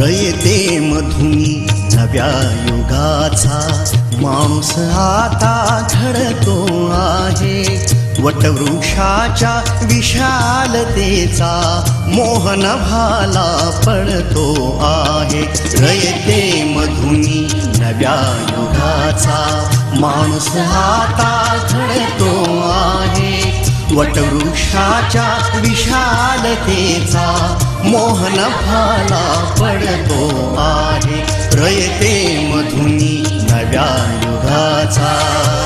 रयते मधुनी नव्या युगाचा माणूस आता घडतो आहे. वटवृक्षाच्या विशालतेचा मोहन भाला पडतो आहे. रयते मधुनी नव्या युगाचा माणूस आता घडतो आहे. वटवृक्षाच्या विशालतेचा मोहन भाला पडतो आहे. रयते मधुनी नव्या युगाचा.